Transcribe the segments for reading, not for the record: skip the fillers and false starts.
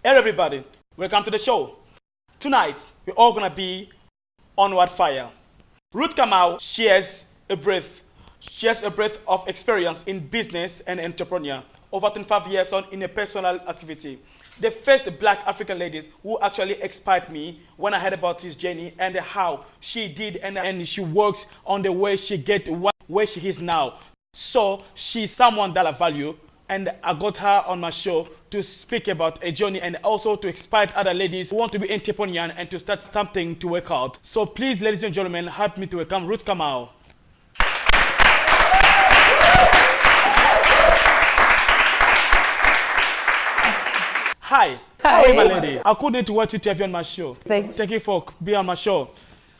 Hello everybody, welcome to the show. Tonight, we're all gonna be onward fire. Ruth Kamau shares a breadth of experience in business and entrepreneur, over 25 years on in a personal activity. The first black African ladies who actually inspired me when I heard about this journey and how she did and she works on the way she get where she is now. So she's someone that I value, and I got her on my show to speak about a journey and also to inspire other ladies who want to be entrepreneurs and to start something to work out. So please, ladies and gentlemen, help me to welcome Ruth Kamau. Hi. How are you, my lady? I couldn't wait to have you on my show. Thank you for being on my show.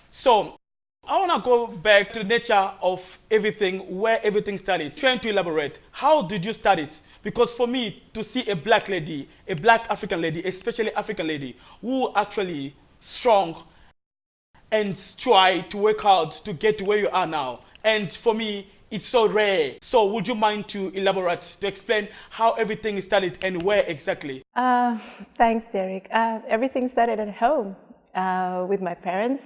So, I want to go back to the nature of everything, where everything started. Trying to elaborate. How did you start it? Because for me, to see a black lady, a black African lady, especially African lady, who actually strong and try to work hard to get to where you are now. And for me, it's so rare. So would you mind to elaborate, to explain how everything started and where exactly? Thanks, Derek. Everything started at home with my parents.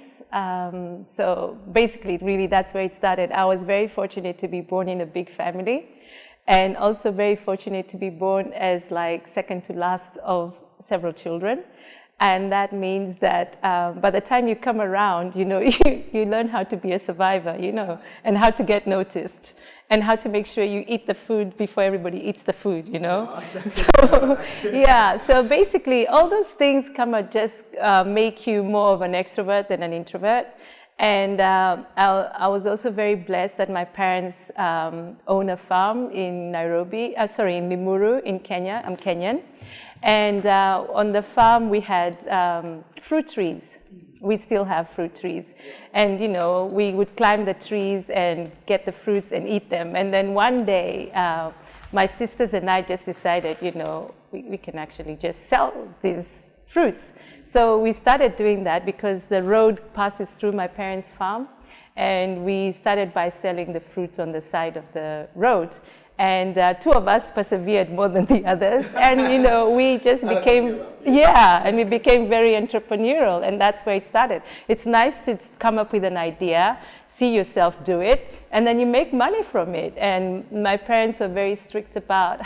So basically, really, that's where it started. I was very fortunate to be born in a big family, and also very fortunate to be born as like second to last of several children. And that means that by the time you come around, you learn how to be a survivor, and how to get noticed, and how to make sure you eat the food before everybody eats the food, So, yeah, so basically all those things come and just make you more of an extrovert than an introvert. And I was also very blessed that my parents own a farm in in Limuru in Kenya. I'm Kenyan. And on the farm we had fruit trees. We still have fruit trees. And, we would climb the trees and get the fruits and eat them. And then one day, my sisters and I just decided, we can actually just sell these fruits. So we started doing that because the road passes through my parents' farm. And we started by selling the fruits on the side of the road. And two of us persevered more than the others. And, we just became, and we became very entrepreneurial. And that's where it started. It's nice to come up with an idea, see yourself do it, and then you make money from it. And my parents were very strict about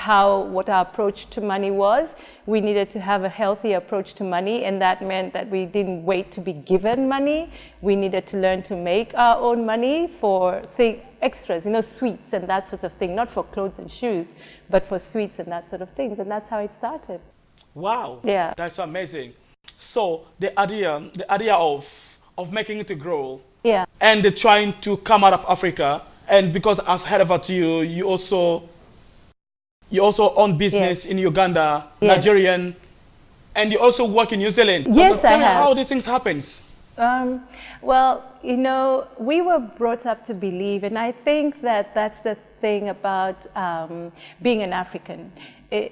what our approach to money was. We needed to have a healthy approach to money, and that meant that we didn't wait to be given money. We needed to learn to make our own money for extras, sweets and that sort of thing, not for clothes and shoes, but for sweets and that sort of things. And that's how it started. Wow. Yeah. That's amazing. So the idea of making it to grow, and trying to come out of Africa, and because I've heard about you, you also own business in Uganda, Nigerian, and you also work in New Zealand. Yes, Tell me how these things happens. Well, we were brought up to believe, and I think that that's the thing about being an African. There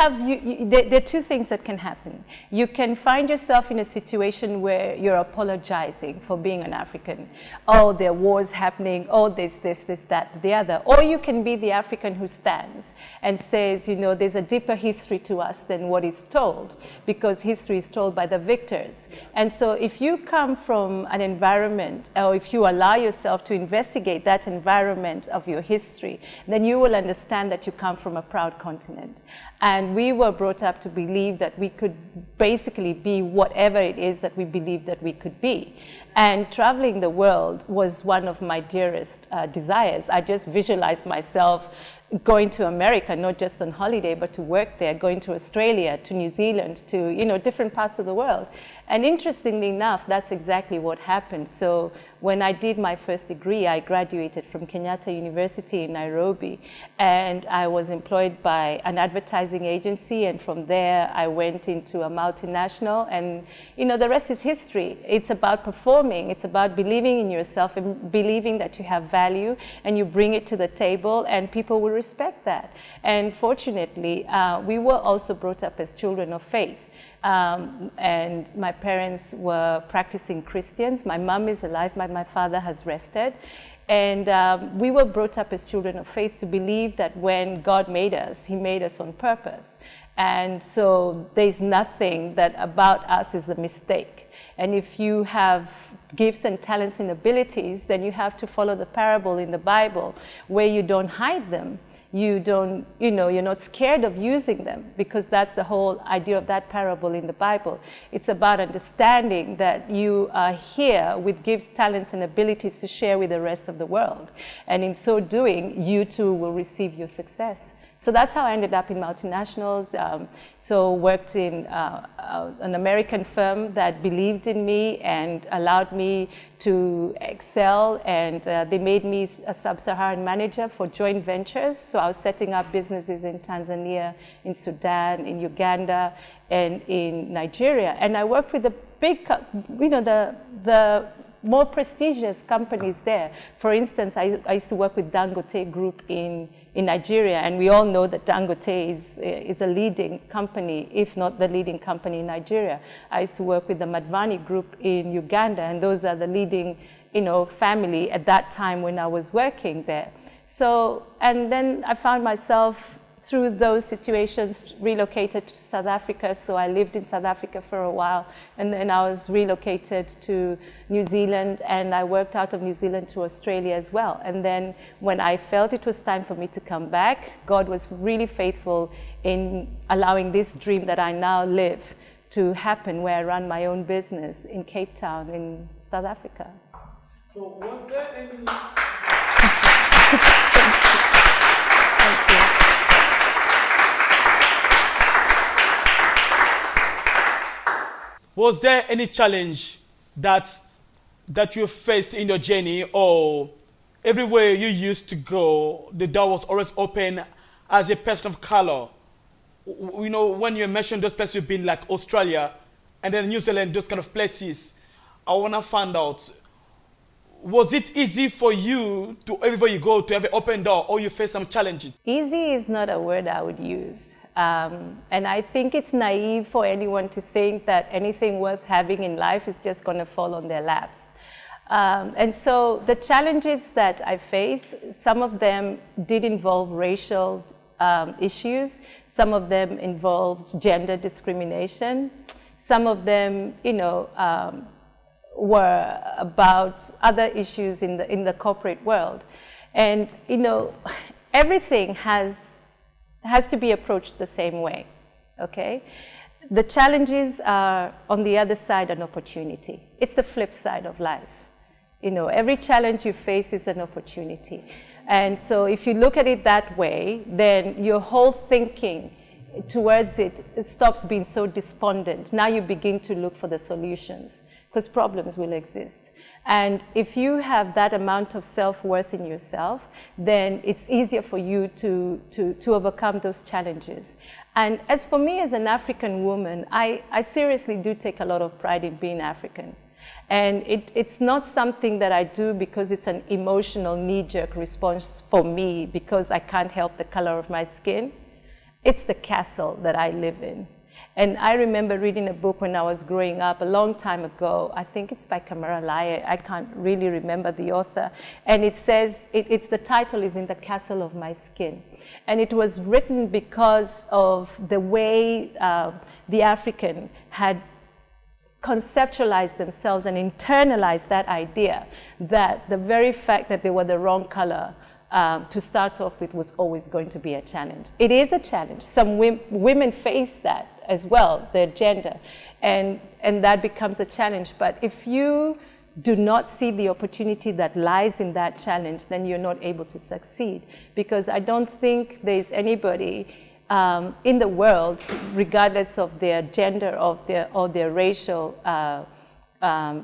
are two things that can happen. You can find yourself in a situation where you're apologizing for being an African. Oh, there are wars happening. Oh, this, that, the other. Or you can be the African who stands and says, there's a deeper history to us than what is told, because history is told by the victors. And so if you come from an environment, or if you allow yourself to investigate that environment of your history, then you will understand that you come from a proud continent. And we were brought up to believe that we could basically be whatever it is that we believed that we could be. And traveling the world was one of my dearest desires. I just visualized myself going to America, not just on holiday, but to work there, going to Australia, to New Zealand, to different parts of the world. And interestingly enough, that's exactly what happened. So when I did my first degree, I graduated from Kenyatta University in Nairobi, and I was employed by an advertising agency, and from there I went into a multinational, and the rest is history. It's about performing, it's about believing in yourself and believing that you have value, and you bring it to the table, and people will respect that. And fortunately, we were also brought up as children of faith. And my parents were practicing Christians. My mom is alive, my father has rested. And we were brought up as children of faith to believe that when God made us, He made us on purpose. And so there's nothing that about us is a mistake. And if you have gifts and talents and abilities, then you have to follow the parable in the Bible where you don't hide them. You don't, you're not scared of using them, because that's the whole idea of that parable in the Bible. It's about understanding that you are here with gifts, talents, and abilities to share with the rest of the world. And in so doing, you too will receive your success. So that's how I ended up in multinationals. So worked in an American firm that believed in me and allowed me to excel, and they made me a sub-Saharan manager for joint ventures. So I was setting up businesses in Tanzania, in Sudan, in Uganda, and in Nigeria. And I worked with the big, the more prestigious companies there. For instance, I used to work with Dangote Group in Nigeria, and we all know that Dangote is a leading company, if not the leading company in Nigeria. I used to work with the Madvani Group in Uganda, and those are the leading, family at that time when I was working there. So, and then I found myself through those situations relocated to South Africa. So I lived in South Africa for a while, and then I was relocated to New Zealand, and I worked out of New Zealand to Australia as well. And then when I felt it was time for me to come back, God was really faithful in allowing this dream that I now live to happen, where I run my own business in Cape Town in South Africa. So was there any... Thank you. Was there any challenge that you faced in your journey, or everywhere you used to go, the door was always open as a person of color? When you mentioned those places you've been, like Australia and then New Zealand, those kind of places, I want to find out, was it easy for you to, everywhere you go, to have an open door, or you face some challenges? Easy is not a word I would use. And I think it's naive for anyone to think that anything worth having in life is just going to fall on their laps. And so the challenges that I faced, some of them did involve racial issues. Some of them involved gender discrimination. Some of them, were about other issues in the corporate world. And, everything has to be approached the same way, okay? The challenges are, on the other side, an opportunity. It's the flip side of life. Every challenge you face is an opportunity. And so if you look at it that way, then your whole thinking towards it stops being so despondent. Now you begin to look for the solutions, because problems will exist. And if you have that amount of self-worth in yourself, then it's easier for you to overcome those challenges. And as for me as an African woman, I seriously do take a lot of pride in being African. And it's not something that I do because it's an emotional knee-jerk response for me because I can't help the color of my skin. It's the castle that I live in. And I remember reading a book when I was growing up a long time ago. I think it's by Kamara Lai. I can't really remember the author. And it says, the title is In the Castle of My Skin. And it was written because of the way the African had conceptualized themselves and internalized that idea that the very fact that they were the wrong color to start off with was always going to be a challenge. It is a challenge. Some women face that as well, their gender, and that becomes a challenge. But if you do not see the opportunity that lies in that challenge, then you're not able to succeed. Because I don't think there's anybody in the world, regardless of their gender or their racial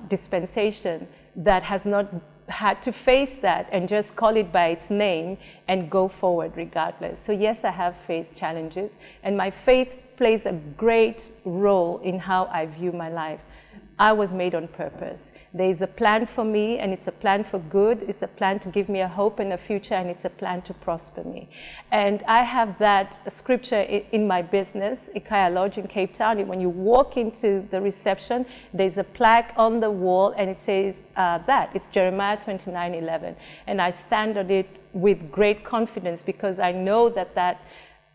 dispensation, that has not had to face that and just call it by its name and go forward regardless. So yes, I have faced challenges, and my faith plays a great role in how I view my life. I was made on purpose. There is a plan for me, and it's a plan for good. It's a plan to give me a hope and a future, and it's a plan to prosper me. And I have that scripture in my business, Ikaya Lodge in Cape Town. When you walk into the reception, there's a plaque on the wall, and it says it's Jeremiah 29:11. And I stand on it with great confidence because I know that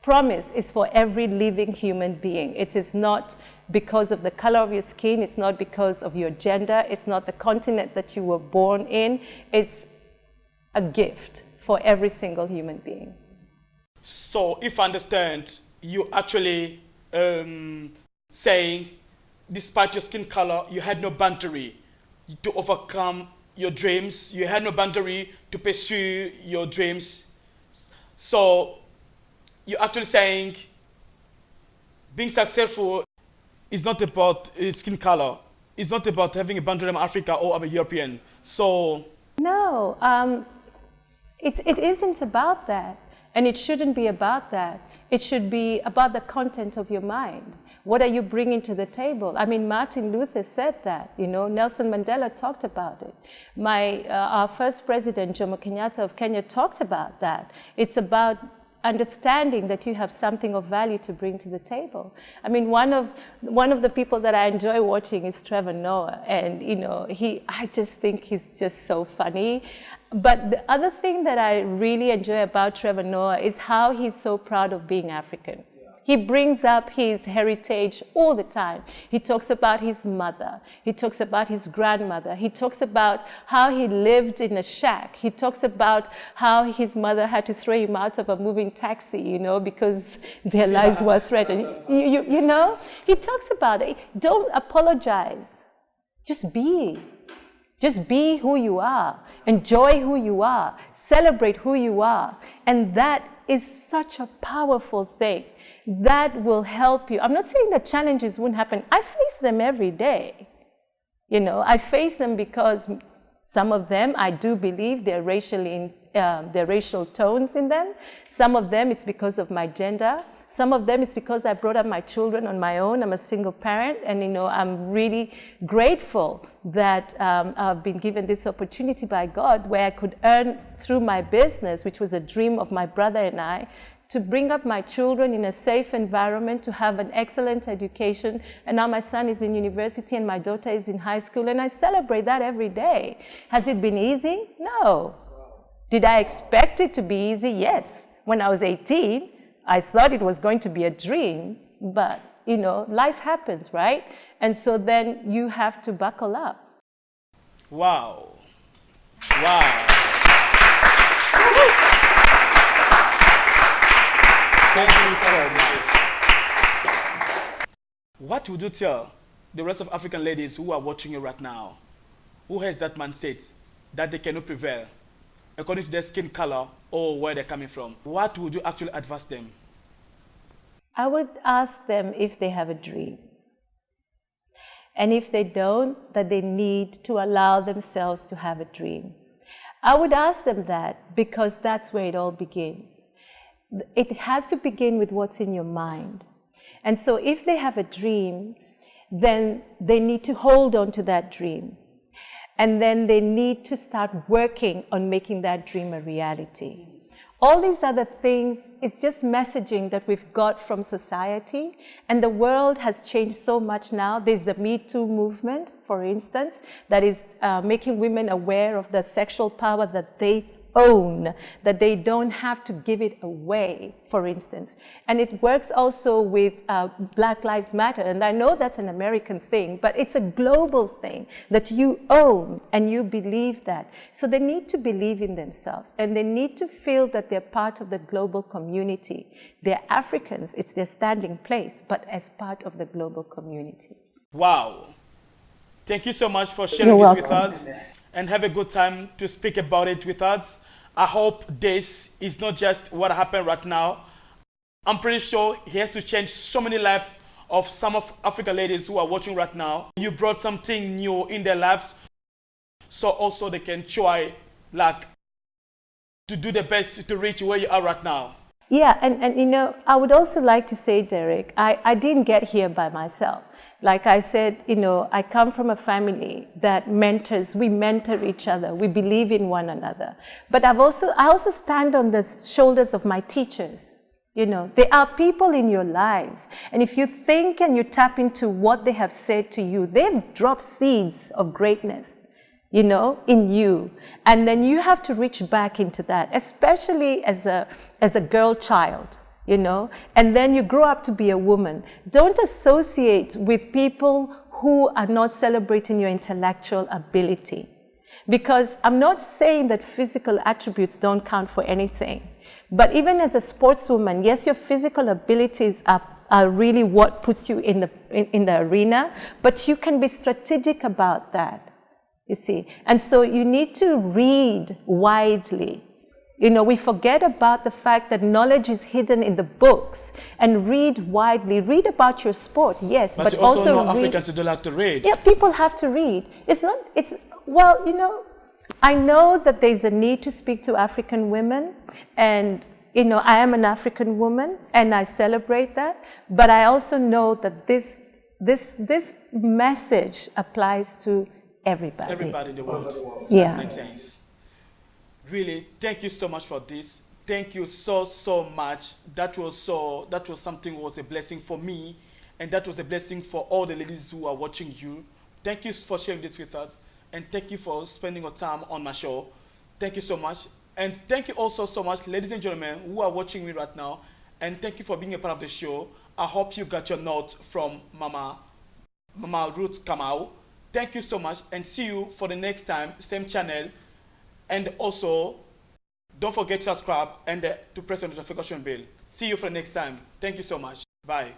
promise is for every living human being. It is not because of the color of your skin. It's not because of your gender. It's not the continent that you were born in. It's a gift for every single human being. So if I understand, you actually saying, despite your skin color, you had no boundary to overcome your dreams. You had no boundary to pursue your dreams. So you're actually saying being successful is not about skin color. It's not about having a boundary. I'm Africa or I'm a European. So no, it isn't about that. And it shouldn't be about that. It should be about the content of your mind. What are you bringing to the table? I mean, Martin Luther said that, you know, Nelson Mandela talked about it. Our first president, Jomo Kenyatta of Kenya, talked about that. It's about understanding that you have something of value to bring to the table. I mean, one of the people that I enjoy watching is Trevor Noah. And, you know, I just think he's just so funny. But the other thing that I really enjoy about Trevor Noah is how he's so proud of being African. He brings up his heritage all the time. He talks about his mother. He talks about his grandmother. He talks about how he lived in a shack. He talks about how his mother had to throw him out of a moving taxi, you know, because their lives were threatened. You know, he talks about it. Don't apologize. Just be. Just be who you are. Enjoy who you are. Celebrate who you are. And that is such a powerful thing. That will help you. I'm not saying that challenges won't happen. I face them every day. You know, I face them because some of them, I do believe there are racial tones in them. Some of them, it's because of my gender. Some of them, it's because I brought up my children on my own. I'm a single parent, and, you know, I'm really grateful that I've been given this opportunity by God where I could earn through my business, which was a dream of my brother and I, to bring up my children in a safe environment, to have an excellent education. And now my son is in university and my daughter is in high school, and I celebrate that every day. Has it been easy? No. Did I expect it to be easy? Yes. When I was 18, I thought it was going to be a dream, but, you know, life happens, right? And so then you have to buckle up. Wow. Wow. Thank you so much. What would you tell the rest of African ladies who are watching you right now, who has that mindset that they cannot prevail according to their skin color or where they're coming from? What would you actually advise them? I would ask them if they have a dream. And if they don't, that they need to allow themselves to have a dream. I would ask them that because that's where it all begins. It has to begin with what's in your mind. And so if they have a dream, then they need to hold on to that dream. And then they need to start working on making that dream a reality. All these other things, it's just messaging that we've got from society. And the world has changed so much now. There's the Me Too movement, for instance, that is making women aware of the sexual power that they own, that they don't have to give it away, for instance. And it works also with Black Lives Matter. And I know that's an American thing, but it's a global thing that you own and you believe that. So they need to believe in themselves and they need to feel that they're part of the global community. They're Africans, it's their standing place, but as part of the global community. Wow. Thank you so much for sharing this with us, and have a good time to speak about it with us. I hope this is not just what happened right now. I'm pretty sure he has to change so many lives of some of African ladies who are watching right now. You brought something new in their lives, so also they can try to do the best to reach where you are right now. Yeah, and you know, I would also like to say, Derek, I didn't get here by myself. Like I said, you know, I come from a family that we mentor each other, we believe in one another. But I also stand on the shoulders of my teachers. You know, there are people in your lives, and if you think and you tap into what they have said to you, they've dropped seeds of greatness, you know, in you. And then you have to reach back into that, especially as a girl child. you know, and then you grow up to be a woman. Don't associate with people who are not celebrating your intellectual ability. Because I'm not saying that physical attributes don't count for anything. But even as a sportswoman, yes, your physical abilities are really what puts you in the arena, but you can be strategic about that, you see. And so you need to read widely. You know, we forget about the fact that knowledge is hidden in the books, and read widely. Read about your sport, yes, but you also know read. Africans who don't like to read. Yeah, people have to read. Well, you know, I know that there's a need to speak to African women, and, you know, I am an African woman, and I celebrate that, but I also know that this message applies to everybody. Everybody in the world. Yeah. Makes sense. Really, thank you so much for this. Thank you so much. That was something was a blessing for me, and that was a blessing for all the ladies who are watching you. Thank you for sharing this with us, and thank you for spending your time on my show. Thank you so much, and thank you also so much, ladies and gentlemen, who are watching me right now, and thank you for being a part of the show. I hope you got your note from Mama Ruth Kamau. Thank you so much, and see you for the next time, same channel. And also, don't forget to subscribe and to press on the notification bell. See you for the next time. Thank you so much. Bye.